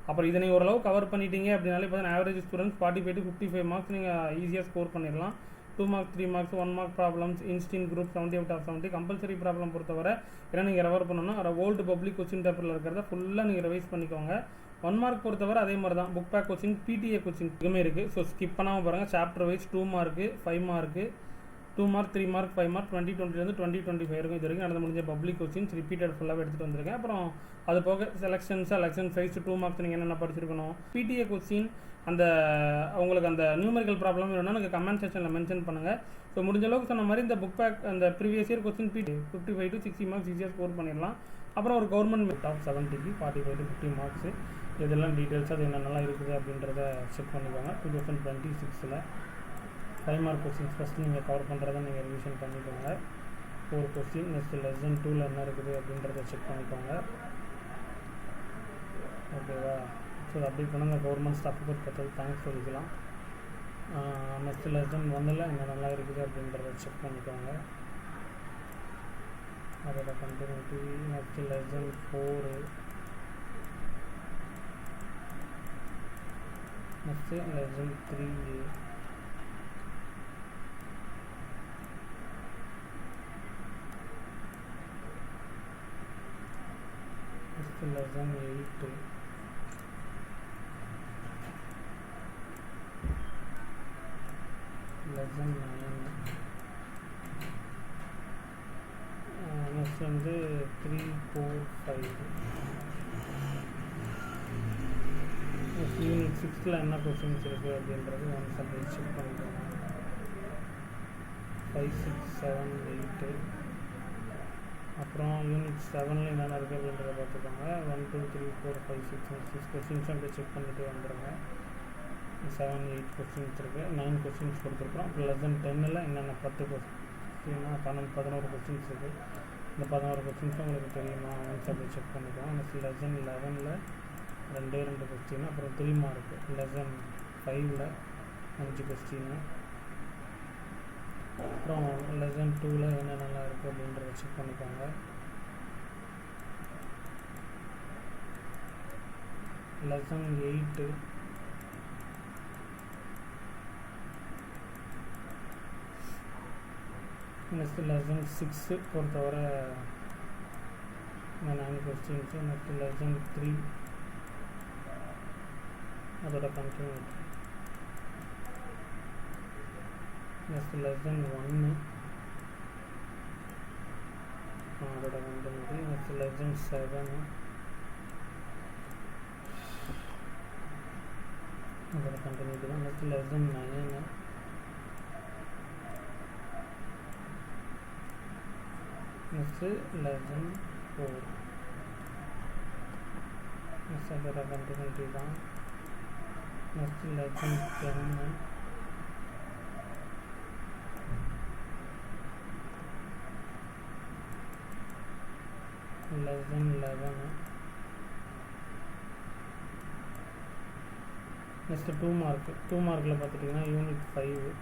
அப்புறம் இதை நீங்கள் ஓரளவு கவர் பண்ணிட்டீங்க அப்படின்னாலே பார்த்தீங்கன்னா ஆவரேஜ் ஸ்டூடெண்ட்ஸ் 45 to 55 மார்க்ஸ் நீங்கள் ஈஸியாக ஸ்கோர் பண்ணிடலாம். 2 மார்க்ஸ் 3 மார்க்ஸ் 1 மார்க் ப்ராப்ளம்ஸ் இன்ஸ்டின் group 70 out of 70 compulsory problem பொறுத்தவரை ஏன்னா நீங்கள் ரெவர் பண்ணணும். ஓல்டு பப்ளிக் கொஸ்டின் பேப்பரில் இருக்கிறத ஃபுல்லாக நீங்கள் ரிவைஸ் பண்ணிக்கோங்க. 1 மார்க் பொறுத்தவரை அதே மாதிரி தான் book back coaching PTA coaching இதுவுமே இருக்குது. ஸோ ஸ்கிப் பண்ணாமல் பாருங்கள். Chapter wise 2 mark 5 mark 2 mark 3 mark 5 mark 2020 2025 இருக்கும். இது வரைக்கும் நடந்து முடிஞ்ச பப்ளிக் கொஸ்டின்ஸ் ரிப்பீட்டட் ஃபுல்லாகவே எடுத்துகிட்டு வந்திருக்கேன். அப்புறம் அது போக செலெக்ஷன் ஃபைஸ் 2 மார்க்ஸ் நீங்கள் என்னென்ன படிச்சிருக்கணும். பிடிஏ கொஸ்டின் அந்த உங்களுக்கு அந்த நியூமெரிக்கல் ப்ராப்ளம் வேணும்னா எனக்கு கமெண்ட் செக்ஷனில் மென்ஷன் பண்ணுங்கள். ஸோ முடிஞ்ச அளவுக்கு சொன்ன மாதிரி இந்த புக் பேக் அந்த previous year question 55 to 60 marks ஈஸியாக ஸ்கோர் பண்ணிடலாம். அப்புறம் ஒரு கவர்மெண்ட் டாப் 70க்கு 45 to 50 மார்க்ஸ் இதெல்லாம் டீட்டெயில்ஸ் அது என்னென்னலாம் இருக்குது அப்படின்றத செக் பண்ணிக்கோங்க. 2026 5 மார்க் கொஸ்டின்ஸ் ஃபஸ்ட்டு நீங்கள் கவர் பண்ணுறதை நீங்கள் ரிவிஷன் பண்ணிக்கோங்க. 4 கொஸ்டின் நெக்ஸ்ட் லெசன் 2ல் என்ன இருக்குது அப்படின்றத செக் பண்ணிக்கோங்க. ஓகேவா? ஸோ அப்படி பண்ணுங்க. கவர்மெண்ட் ஸ்டாஃப் பற்றி தேங்க்ஸ் சொல்லிக்கலாம். நெக்ஸ்ட் லெசன் 1ல் என்ன நல்லா இருக்குது அப்படின்றத செக் பண்ணிக்கோங்க. அதோட continuity. Next lesson 4 next lesson 3 next lesson 8 lesson 9 next வந்து 3 4 5 யூனிட் 6ல் என்ன கொஸ்டின்ஸ் இருக்குது அப்படின்றது ஒன்ஸ் அப்படி செக் பண்ணிக்கோங்க. 5 6 7 8 அப்புறம் யூனிட் 7ல் என்னென்ன இருக்குது அப்படின்றத பார்த்துக்கோங்க. 1 2 3 4 5 6 கொஸ்டின்ஸும் அப்படியே செக் பண்ணிவிட்டு வந்துடுங்க. 7 8 கொஸ்டின்ஸ் இருக்குது. 9 கொஸ்டின்ஸ் கொடுத்துருக்குறோம். அப்புறம் லெசன் 10ல் என்னென்ன 10 கொஸ்டின்னா 11 கொஸ்டின்ஸ் இருக்குது. இந்த 11 கொஸ்டின்ஸும் உங்களுக்கு தெரியுமா ஒன்ஸ் அப்படி செக் பண்ணிக்கோங்க. நெக்ஸ்ட் லெசன் 11ல் 2 கொஸ்டின். அப்புறம் 3 மார்க்கு. லெசன் 5ல் 5 கொஸ்டின்னு. அப்புறம் லெசன் 2ல் என்னென்னலாம் இருக்குது அப்படின்றத செக் பண்ணிக்கோங்க. லெசன் 8 நெக்ஸ்ட் லெசன் 6 பொறுத்தவரை 9 கொஸ்டின்ஸு. நெக்ஸ்ட் லெசன் 3 அதோட கண்டினியூட்டி. நெக்ஸ்ட் லெசன் 1 அதோட கண்டினியூட்டி. நெக்ஸ்ட் லெசன் 7 அதோட கண்டினியூட்டி தான். Next lesson 9 next lesson 4 next அதோட கண்டினியூட்டி தான். Next lesson 10 lesson 11 next 2 mark. 2 மார்க்கில் பார்த்துட்டிங்கன்னா unit 5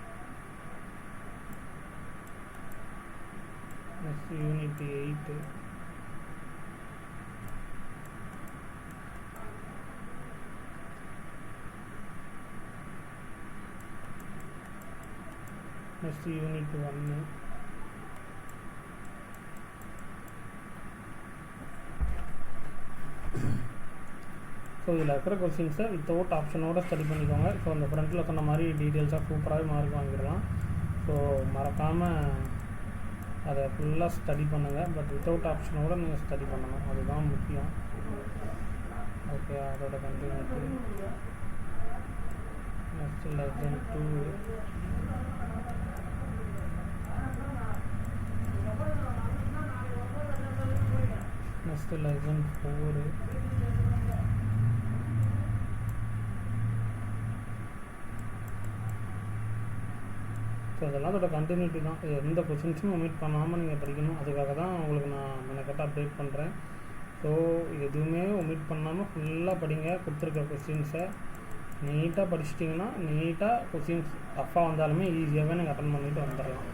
next unit 8 next unit 1 so இதில் இருக்கிற கொஸ்டின்ஸை வித்தவுட் ஆப்ஷனோடு ஸ்டடி பண்ணிக்கோங்க. ஸோ அந்த ஃப்ரண்ட்டில் சொன்ன மாதிரி டீட்டெயில்ஸாக சூப்பராகவே மார்க் வாங்கிடலாம். ஸோ மறக்காமல் அதை ஃபுல்லாக ஸ்டடி பண்ணுங்கள். பட் வித்தவுட் ஆப்ஷனோடு நீங்கள் ஸ்டடி பண்ணணும், அதுதான் முக்கியம். ஓகே, அதோட continuity. Next lesson 2 next lesson 4 so அதெல்லாம் அதோட கண்டினியூட்டி தான். எந்த கொஸ்டின்ஸும் ஒமிட் பண்ணாமல் நீங்கள் படிக்கணும். அதுக்காக தான் உங்களுக்கு நான் மெனக்கட்டாக அப்டேட் பண்ணுறேன். ஸோ எதுவுமே ஒமிட் பண்ணாமல் ஃபுல்லாக படிங்க. கொடுத்துருக்க கொஸ்டின்ஸை நீட்டாக படிச்சிட்டிங்கன்னா நீட்டாக கொஸ்டின்ஸ் டஃப்பாக வந்தாலுமே ஈஸியாகவே நீங்கள் அட்டன் பண்ணிவிட்டு வந்துடலாம்.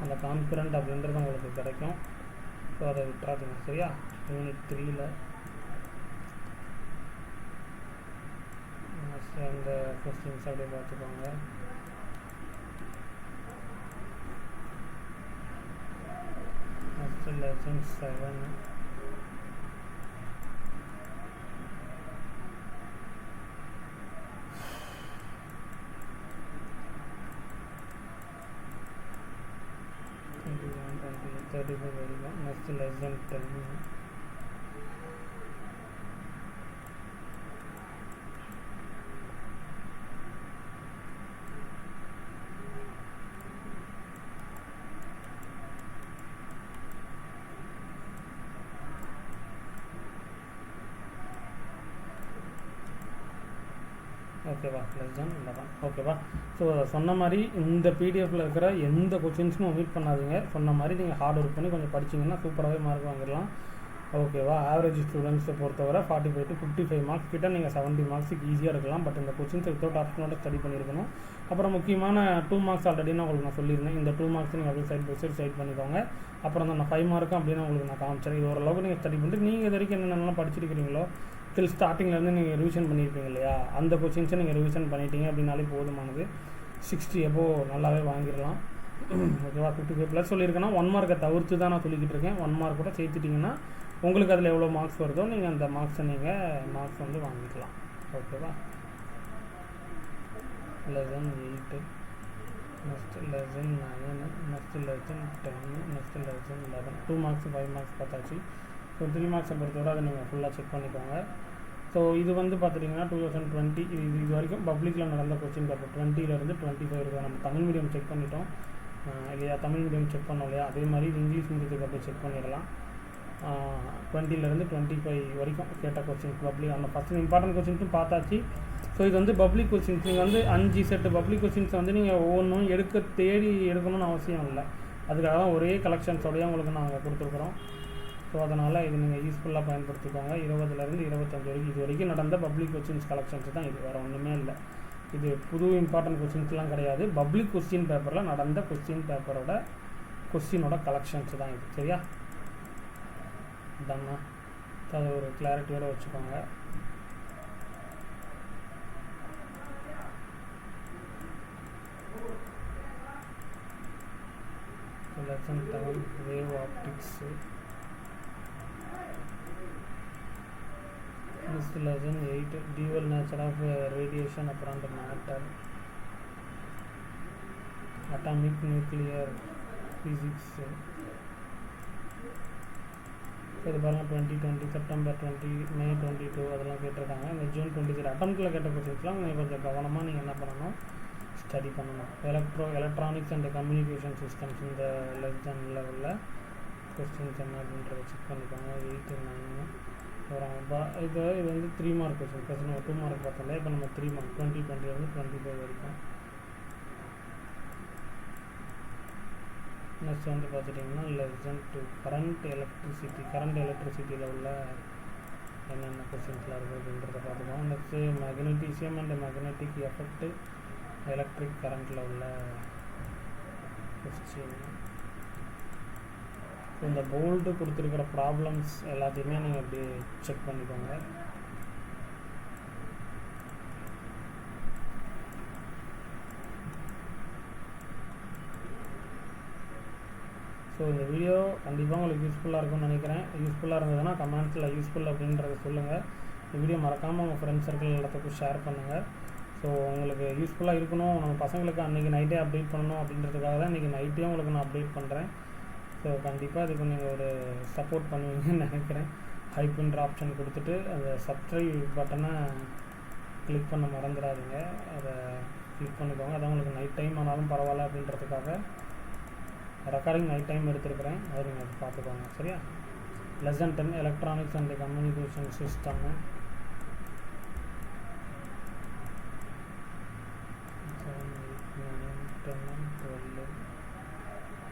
அந்த கான்ஃபிடென்ட் அப்படின்றது உங்களுக்கு கிடைக்கும். ஸோ அதை விட்டுறாதுங்க, சரியா? யூனிட் 3ல் அந்த கொஸ்டின்ஸ் அப்படியே பார்த்துக்கோங்க. Next lesson 7. Next lesson 10. ஓகேவா, லெசன் 11. ஓகேவா. ஸோ சொன்ன மாதிரி இந்த பிடிஎஃப்பில் இருக்கிற எந்த கொஸ்டின்ஸும் ஒமிட் பண்ணாதீங்க. சொன்ன மாதிரி நீங்கள் ஹார்ட் ஒர்க் பண்ணி கொஞ்சம் படிச்சிங்கன்னா சூப்பராகவே மார்க் வாங்கிடலாம். ஓகேவா. ஆவரேஜ் ஸ்டூடெண்ட்ஸை பொறுத்தவரை 45 to 55 மார்க்ஸ் கிட்ட நீங்கள் 70 மார்க்ஸுக்கு ஈஸியாக இருக்கலாம். பட் இந்த கொஸ்டின்ஸ் வித்தவுட் ஆப்ஷனோட ஸ்டடி பண்ணியிருக்கணும். அப்புறம் முக்கியமான 2 மார்க்ஸ் ஆல்ரெடி உங்களுக்கு நான் சொல்லியிருந்தேன். இந்த 2 மார்க்ஸ் நீங்கள் அப்படியே சைட் பை சைட் பண்ணிக்கோங்க. அப்புறம் அந்த 5 மார்க்கும் அப்படின்னு உங்களுக்கு நான் காமிச்சேன். இது ஓரளவுக்கு நீங்கள் ஸ்டடி பண்ணிட்டு நீங்கள் இது வரைக்கும் என்னென்னலாம் படிச்சிருக்கிறீங்களோ டில் ஸ்டார்டிங்லேருந்து நீங்கள் ரிவிஷன் பண்ணியிருப்பீங்க இல்லையா, அந்த கொஸ்டின்ஸை நீங்கள் ரிவிஷன் பண்ணிட்டீங்க அப்படின்னாலே போதுமானது. 60 எபோ நல்லாவே வாங்கிடலாம். ஓகேவா. 55+ சொல்லியிருக்கேன்னா 1 மார்க்கை தவிர்த்து தான் நான் சொல்லிக்கிட்டு இருக்கேன். 1 மார்க் கூட சேர்த்துட்டிங்கன்னா உங்களுக்கு அதில் எவ்வளோ மார்க்ஸ் வருதோ நீங்கள் அந்த மார்க்ஸை மார்க்ஸ் வந்து வாங்கிக்கலாம். ஓகேவா. Lesson 8, next lesson 9, next lesson 10, next lesson 11. 2 marks 5 marks பார்த்தாச்சு. ஸோ 3 மார்க்ஸை பொறுத்தவரை அதை நீங்கள் ஃபுல்லாக செக் பண்ணிக்கோங்க. ஸோ இது வந்து பார்த்துட்டிங்கன்னா 2020 இது வரைக்கும் பப்ளிக்கில் நடந்த கொஸ்டின் பேப்பர் 20லேருந்து 25 இருக்கும். நம்ம தமிழ் மீடியம் செக் பண்ணிட்டோம் இல்லையா, தமிழ் மீடியம் செக் பண்ணோம் இல்லையா, அதே மாதிரி இங்கிலீஷ் மீடியத்துக்கு அப்படியே செக் பண்ணிடலாம். 20லேருந்து 25 வரைக்கும் கேட்ட கொஸ்டின்ஸ் பப்ளிக் அந்த ஃபஸ்ட்டு இம்பார்ட்டன்ட் கொஸ்டின்ஸும் பார்த்தாச்சு. ஸோ இது வந்து பப்ளிக் கொஸ்டின்ஸ். நீங்கள் வந்து 5 செட்டு பப்ளிக் கொஸ்டின்ஸை வந்து நீங்கள் ஒவ்வொன்றும் தேடி எடுக்கணும்னு அவசியம் இல்லை. அதுக்காக தான் ஒரே கலெக்ஷன்ஸோடையே உங்களுக்கு நாங்கள் கொடுத்துருக்குறோம். ஸோ அதனால் இது நீங்கள் யூஸ்ஃபுல்லாக பயன்படுத்திக்கோங்க. 20லேருந்து 25 வரைக்கும் இது வரைக்கும் நடந்த பப்ளிக் கொஸ்டின்ஸ் கலெக்ஷன்ஸ் தான் இது, வேறு ஒன்றுமே இல்லை. இது புது இம்பார்ட்டன்ட் கொஸ்டின்ஸ்லாம் கிடையாது. பப்ளிக் கொஸ்டின் பேப்பரில் நடந்த கொஸ்டினோட கலெக்ஷன்ஸ் தான் இது. சரியா, இதாண்ணா. அதை ஒரு கிளாரிட்டியோடு வச்சுக்கோங்க. Lesson 10 wave optics. Next lesson 8 dual nature of radiation upon matter, atomic nuclear physics. இது பாருங்கள் 2020 செப்டம்பர் 20 மே 22 அதெல்லாம் கேட்டிருக்காங்க. இந்த ஜூன் 23 அட்டம்ப்டில் கேட்ட கொஸ்டின்ஸ்லாம் நீங்கள் கொஞ்சம் கவனமாக நீங்கள் என்ன பண்ணணும், ஸ்டடி பண்ணணும். எலக்ட்ரானிக்ஸ் அண்ட் கம்யூனிகேஷன் சிஸ்டம்ஸ் இந்த லெசன் லெவலில் கொஸ்டின்ஸ் என்ன அப்படின்றத செக் பண்ணிக்கோங்க. 8, 9 வராங்க. இது வந்து 3 மார்க் கொஸ்டின். ஃபஸ்ட் நம்ம 2 மார்க் பார்த்தோம்ல, இப்போ நம்ம 3 மார்க் 2020லேருந்து 25 வரைக்கும். நெக்ஸ்ட் வந்து பார்த்துட்டிங்கன்னா லெசன் 2 கரண்ட் எலக்ட்ரிசிட்டியில் உள்ள என்னென்ன கொஸ்டின்ஸ்லாம் இருக்குது அப்படின்றத பார்த்துக்கோங்க. Next magnetism and magnetic effect electric கரண்ட்டில் உள்ள கொஸ்டின். இந்த போல்டு கொடுத்துருக்கிற ப்ராப்ளம்ஸ் எல்லாத்தையுமே நீங்கள் அப்படி செக் பண்ணிக்கோங்க. ஸோ இந்த வீடியோ கண்டிப்பாக உங்களுக்கு யூஸ்ஃபுல்லாக இருக்கும்னு நினைக்கிறேன். யூஸ்ஃபுல்லாக இருந்ததுன்னா கமெண்ட்ஸில் யூஸ்ஃபுல் அப்படின்றத சொல்லுங்கள். இந்த வீடியோ மறக்காமல் உங்கள் ஃப்ரெண்ட்ஸ் சர்க்கிள் எல்லாத்துக்கும் ஷேர் பண்ணுங்கள். ஸோ உங்களுக்கு யூஸ்ஃபுல்லாக இருக்கணும், நம்ம பசங்களுக்கு அன்றைக்கி நைட்டே அப்டேட் பண்ணணும் அப்படின்றதுக்காக தான் இன்றைக்கி நைட்டே உங்களுக்கு நான் அப்டேட் பண்ணுறேன். ஸோ கண்டிப்பாக இதுக்கு நீங்கள் ஒரு சப்போர்ட் பண்ணுவீங்கன்னு நினைக்கிறேன். ஹைப்ன்ற ஆப்ஷன் கொடுத்துட்டு அந்த சப்ஸ்கிரைப் பட்டனை கிளிக் பண்ண மறந்துடாதீங்க. அதை கிளிக் பண்ணிக்கோங்க. அதான் உங்களுக்கு நைட் டைம் ஆனாலும் பரவாயில்ல அப்படின்றதுக்காக ரெக்கார்டிங் நைட் டைம் எடுத்துருக்கிறேன். அதை நீங்கள் அதை பார்த்துக்கோங்க. சரியா. Lesson 10 electronics and communication system.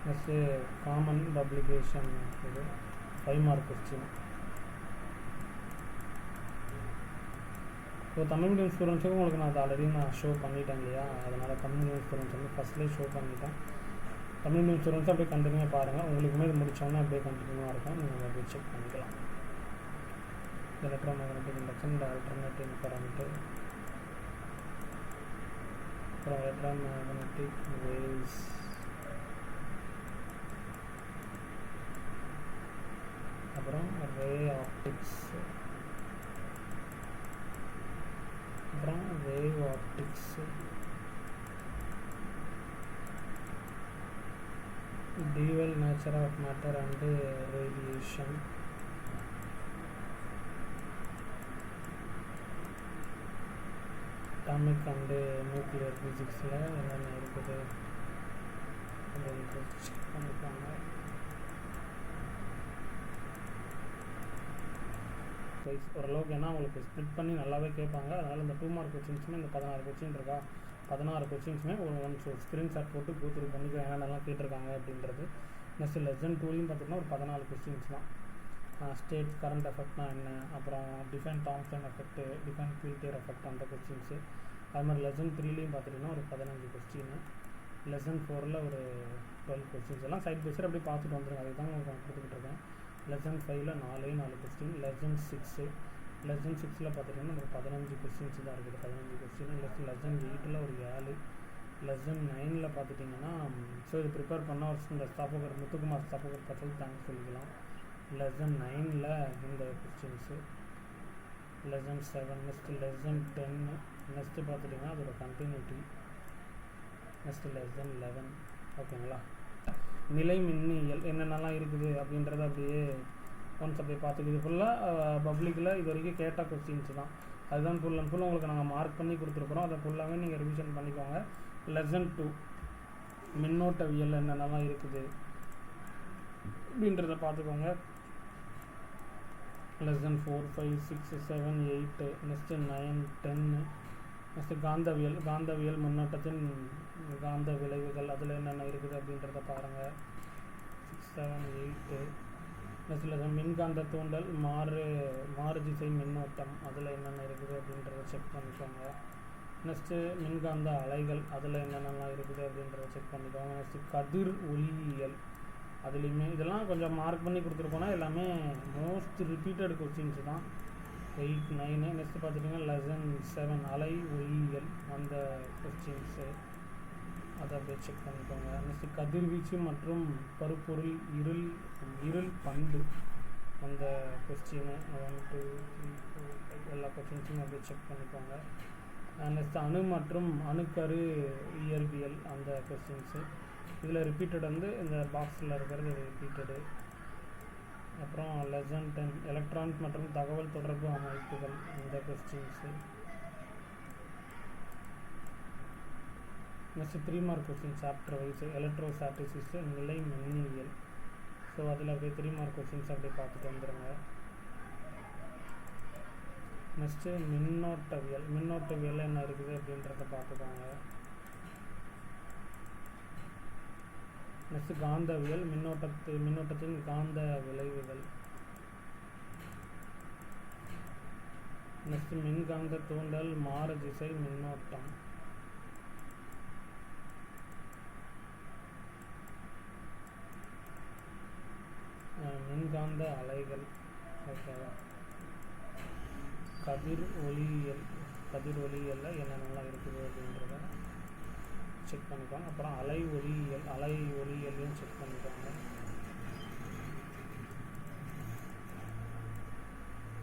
Next common publication. இது 5 mark question. So Tamil medium ஸ்டூடெண்ட்ஸுக்கும் உங்களுக்கு நான் ஆல்ரெடி ஷோ பண்ணிட்டேன் இல்லையா, அதனால் தமிழ் மீடியம் ஸ்டூடெண்ட்ஸ் வந்து ஃபஸ்ட்லேயே ஷோ பண்ணிட்டேன். தமிழ் மீடியம் ஸ்டூடெண்ட்ஸ் அப்படியே கண்டினியூவாக பாருங்கள். உங்களுக்குமே இது முடித்தோன்னா அப்படியே கண்டினியூவாக இருக்கும். நீங்கள் அப்படியே செக் பண்ணிக்கலாம். எலக்ட்ரோமேக்னெட்டிக் இண்டக்ஷன், ஆல்டர்னேட்டிவ் கரண்ட்டு, அப்புறம் எலக்ட்ரோமேக்னெட்டிக் வேவ்ஸ், அப்புறம் ரே ஆப்டிக்ஸ், அப்புறம் wave optics, dual nature of matter and radiation, atomic and nuclear physics என்னென்ன இருக்குது அப்படின்ட்டு செக் பண்ணிப்பாங்க. ஓரளவுக்கு ஏன்னா உங்களுக்கு ஸ்ப்ளிட் பண்ணி நல்லாவே கேட்பாங்க. அதனால் இந்த 2 மார்க் கொஸ்டின்ஸுமே இந்த 16 கொஸ்டின் இருக்கா, 16 கொஸ்டின்ஸுமே ஒன்ஸ் ஒரு ஸ்க்ரீன்ஷாட் போட்டு கோத்ரூ பண்ணிக்க என்னென்னலாம் கேட்டிருக்காங்க அப்படின்றது. நெக்ஸ்ட் லெசன் 2லையும் பார்த்திங்கன்னா ஒரு 14 கொஸ்டின்ஸ் தான். ஸ்டேட் கரண்ட் எஃபெக்ட்னா என்ன, அப்புறம் define Thomson effect, define Peltier effect அந்த கொஸ்டின்ஸு. அது மாதிரி லெசன் 3லையும் பார்த்துட்டிங்கன்னா ஒரு 15 கொஸ்டின், லெசன் 4ல் ஒரு 12 கொஸ்டின்ஸ். எல்லாம் சைட் பை சைடு அப்படியே பார்த்துட்டு வந்துருங்க. அதுக்கு தான் உங்களுக்கு கொடுத்துக்கிட்டு இருக்கேன். லெசன் 5ல் 4 கொஸ்டின், லெசன் 6ல் பார்த்துட்டிங்கன்னா ஒரு 15 கொஸ்டின்ஸ் தான் இருக்குது, 15 கொஸ்டின். லெசன் 8ல் ஒரு 7, லெசன் 9ல் பார்த்துட்டிங்கன்னா ஸோ இது ப்ரிப்பேர் பண்ண ஒரு இந்த ஸ்டாஃபோகர் முத்துக்குமார் ஸ்டாஃபோகர் பர்சல் தேங்க்ஸ் சொல்லிக்கலாம். லெசன் 9ல் இந்த questions, lesson 7, next lesson 10, next பார்த்துட்டிங்கன்னா அதோட கண்டினியூட்டி, நெக்ஸ்ட்டு லெசன் 11. ஓகேங்களா. நிலை மின்னியல் என்னென்னலாம் இருக்குது அப்படின்றத அப்படியே ஒன்ஸ் அப்படியே பார்த்துக்குது. ஃபுல்லாக பப்ளிக்கில் இது வரைக்கும் கேட்ட கொஸ்டின்ஸ் தான். அதுதான் ஃபுல் அண்ட் ஃபுல் உங்களுக்கு நாங்கள் மார்க் பண்ணி கொடுத்துருக்குறோம். அதை ஃபுல்லாகவே நீங்கள் ரிவிஷன் பண்ணிக்கோங்க. லெசன் 2 மின்னோட்டவியல் என்னென்னலாம் இருக்குது அப்படின்றத பார்த்துக்கோங்க. லெசன் 4, 5, 6, 7, 8, நெக்ஸ்ட்டு 9, 10, நெக்ஸ்ட்டு காந்தவியல் முன்னோட்டத்தின் காந்த விளைவுகள் அதில் என்னென்ன இருக்குது அப்படின்றத பாருங்கள். 6, 7, 8. நெக்ஸ்ட் லெசன் மின்காந்த தூண்டல் மாறு திசை மின்னோட்டம் அதில் என்னென்ன இருக்குது அப்படின்றத செக் பண்ணிக்கோங்க. நெக்ஸ்ட்டு மின்காந்த அலைகள் அதில் என்னென்னலாம் இருக்குது அப்படின்றத செக் பண்ணிக்கோங்க. நெக்ஸ்ட்டு கதிர் ஒளியியல் அதுலேயுமே இதெல்லாம் கொஞ்சம் மார்க் பண்ணி கொடுத்துருக்கோன்னா எல்லாமே மோஸ்ட் ரிப்பீட்டட் கொஸ்டின்ஸ் தான். 8, 9. நெக்ஸ்ட்டு பார்த்துட்டிங்கன்னா லெசன் 7 அலை ஒளியியல் அந்த கொஸ்டின்ஸு அதை அப்படியே செக் பண்ணிக்கோங்க. நெக்ஸ்ட்டு கதிர்வீச்சு மற்றும் பருப்பொருள் இருள் பண்பு அந்த கொஸ்டின் 1, 2, 3, 4, 5 எல்லா கொஸ்டின்ஸும் அப்படியே செக் பண்ணிக்கோங்க. நெக்ஸ்ட்டு அணு மற்றும் அணுக்கரு இயற்பியல் அந்த கொஸ்டின்ஸு இதில் ரிப்பீட்டட் இந்த பாக்ஸில் இருக்கிறது ரிப்பீட்டடு. அப்புறம் லெசன் 10 எலக்ட்ரானிக் மற்றும் தகவல் தொடர்பு அமைப்புகள் இந்த questions. Next 3 mark question chapter wise electrostatics நிலை மின்னியல். ஸோ அதில் அப்படியே 3 மார்க் கொஸ்டின்ஸ் அப்படியே பார்த்துட்டு வந்துடுங்க. நெக்ஸ்ட்டு மின்னோட்டவியல் என்ன இருக்குது அப்படின்றத பார்த்துக்கோங்க. நெக்ஸ்ட் காந்தவியல் மின்னோட்டத்தின் காந்த விளைவுகள். நெக்ஸ்ட் மின்காந்த தூண்டல் மாறு திசை மின்னோட்டம். மின்காந்த அலைகள். ஓகேவா. கதிர் ஒளியியலில் என்னென்னலாம் இருக்குது அப்படின்றத செக் பண்ணிக்கோங்க. அப்புறம் அலை ஒளியியலையும் செக் பண்ணிக்கோங்க.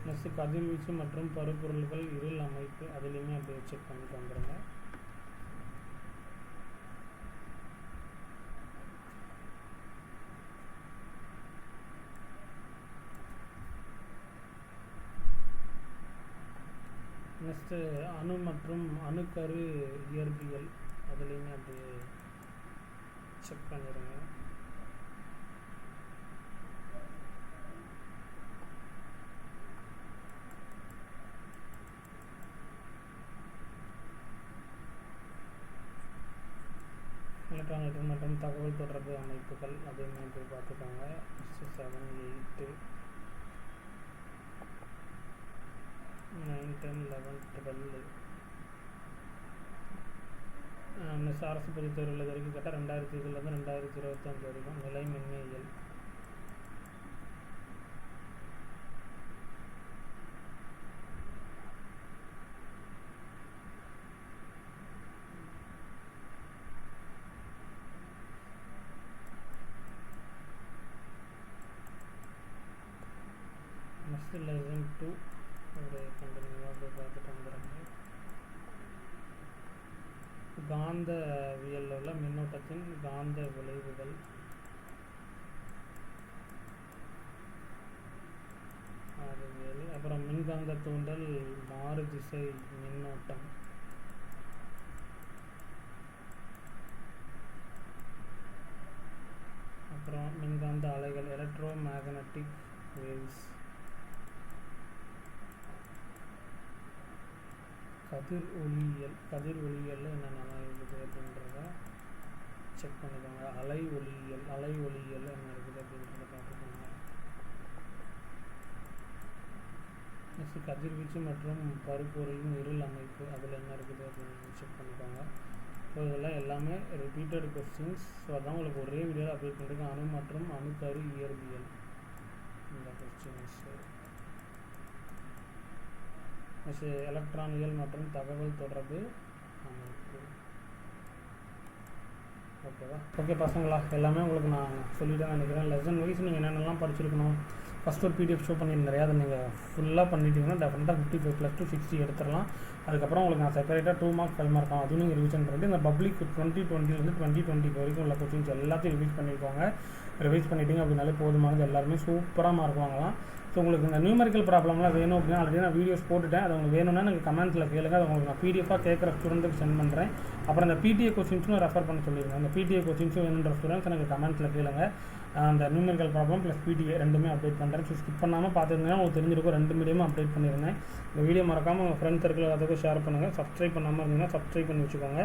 நெக்ஸ்ட் கதிர்வீச்சு மற்றும் பருப்பொருள்கள் இருள் அமைப்பு அதுலேயுமே அப்படியே செக் பண்ணிட்டு வந்துடுங்க. நெக்ஸ்ட்டு அணு மற்றும் அணுக்கரு இயற்பியல் அதுலேயுமே அப்படியே செக் பண்ணிடுங்க. எலக்ட்ரானிக் மற்றும் தகவல் தொடர்பு அமைப்புகள் அதையுமே போய் பார்த்துக்கோங்க. 7, 8, 9, 10, 11, 12. அரசு பொதுத் தேர்வில் இது வரைக்கும் கேட்டால் 2020 2025 வரைக்கும் நிலை மின்னியல். லெசன் 2 ஒரு கண்டினியூவாக அப்படியே பார்த்துட்டு வந்துடுறாங்க. காந்தவியலில் உள்ள மின்னோட்டத்தின் காந்த விளைவுகள். அப்புறம் மின்காந்த தூண்டல் மாறுதிசை மின்னோட்டம். அப்புறம் மின்காந்த அலைகள் எலக்ட்ரோ மேக்னட்டிக் வேவ்ஸ். கதிர் ஒளியியல் என்னென்னலாம் இருக்குது அப்படின்றத செக் பண்ணிக்கோங்க. அலை ஒளியியல் என்ன இருக்குது அப்படின்றத பார்த்துக்கோங்க. நெக்ஸ்ட் கதிர்வீச்சு மற்றும் பருப்பொருளின் இருள் அமைப்பு, அதில் என்ன இருக்குது அப்படின்னு செக் பண்ணிக்கோங்க. ஸோ இதெல்லாம் எல்லாமே ரிப்பீட்டட் கொஸ்டின்ஸ். ஸோ அதான் உங்களுக்கு ஒரே வீடியோவில் அப்டேட் பண்ணியிருக்கேன். அணு மற்றும் அணுக்கரு இயற்பியல் இந்த கொஸ்டின்ஸு. நெக்ஸ்ட் எலக்ட்ரானியல் மற்றும் தகவல் தொடர்பு அமைப்பு. ஓகேவா? ஓகே பசங்களா, எல்லாமே உங்களுக்கு நான் சொல்லிவிட்டேன்னு நினைக்கிறேன். லெசன் வைஸ் நீங்கள் என்னென்னலாம் படிச்சிருக்கணும், ஃபஸ்ட் ஒரு பிடிஎஃப் ஷோ பண்ணியிருந்தேன். அதை நீங்கள் ஃபுல்லாக பண்ணிட்டீங்கன்னா டெஃபினட்டாக 55 + 2 60 எடுத்துடலாம். அதுக்கப்புறம் உங்களுக்கு நான் செப்பரேட்டாக 2 மார்க் 5 மார்க் அதுவும் நீங்கள் ரிவிஷன் பண்ணிட்டு இந்த பப்ளிக் 2020 2020 வரைக்கும் உள்ள கொஸ்டின்ஸ் எல்லாத்தையும் ரிவைஸ் பண்ணியிருக்காங்க. ரிவைஸ் பண்ணிட்டீங்க அப்படின்னாலே போதுமானது. எல்லாருமே சூப்பராக மார்க் வாங்கலாம். ஸோ உங்களுக்கு இந்த நியூமெரிக்கல் ப்ராப்ளம்லாம் வேணும் அப்படின்னா ஆல்ரெடி நான் வீடியோஸ் போட்டுட்டேன். அது உங்களுக்கு வேணும்னா நீங்கள் கமெண்ட்டில் கேளுங்க. அதை உங்களுக்கு நான் பிடிஎஃபாக கேட்குற ஸ்டூடெண்ட்டுக்கு சென்ட் பண்ணுறேன். அப்புறம் இந்த பிடிஏ கொஸ்டின்ஸும் ரெஃபர் பண்ண சொல்லிடுங்க. அந்த பிடிஏ கொஸ்டின்ஸும் வேணுன்ற ஸ்டூடெண்ட்ஸ் எனக்கு கமெண்ட்டில் கேளுங்க. அந்த நியூமெரிக்கல் ப்ராப்ளம் ப்ளஸ் பிடிஏ ரெண்டுமே அப்டேட் பண்ணுறேன். ஸோ ஸ்கிப் பண்ணாமல் பார்த்துருந்தீங்கன்னா உங்களுக்கு தெரிஞ்சிருக்கும். 2 மீடியமும் அப்டேட் பண்ணியிருந்தேன். இந்த வீடியோ மறக்காமல் உங்கள் ஃப்ரெண்ட்ஸ் சர்க்கிள் எல்லாத்துக்கும் ஷேர் பண்ணுங்கள். சப்ஸ்கிரைப் பண்ணாமல் இருந்தீங்கன்னா சப்ஸ்கிரைப் பண்ணி வச்சுக்கோங்க.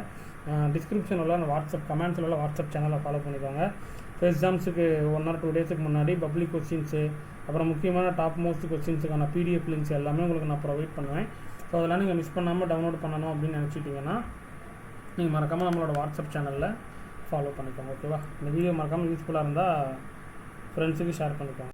டிஸ்கிரிப்ஷனில் உள்ள அந்த வாட்ஸ்அப் கமெண்ட்ஸில் உள்ள வாட்ஸ்அப் சேனலை ஃபாலோ பண்ணிக்கோங்க. ஸோ எக்ஸாம்ஸுக்கு 1 or 2 டேஸுக்கு முன்னாடி பப்ளிக் கொஸ்டின்ஸு அப்புறம் முக்கியமான டாப் மோஸ்ட் கொஸ்டின்ஸுக்கான பிடிஎஃப் லிங்க்ஸ் எல்லாமே உங்களுக்கு நான் ப்ரொவைட் பண்ணுவேன். ஸோ அதெல்லாம் நீங்கள் மிஸ் பண்ணாமல் டவுன்லோட் பண்ணணும் அப்படின்னு நினச்சிட்டிங்கன்னா நீங்கள் மறக்காமல் நம்மளோட வாட்ஸ்அப் சேனலில் ஃபாலோ பண்ணிக்கோங்க. ஓகேவா? இந்த வீடியோ மறக்காமல் யூஸ்ஃபுல்லாக இருந்தால் ஃப்ரெண்ட்ஸுக்கு ஷேர் பண்ணிக்கோங்க.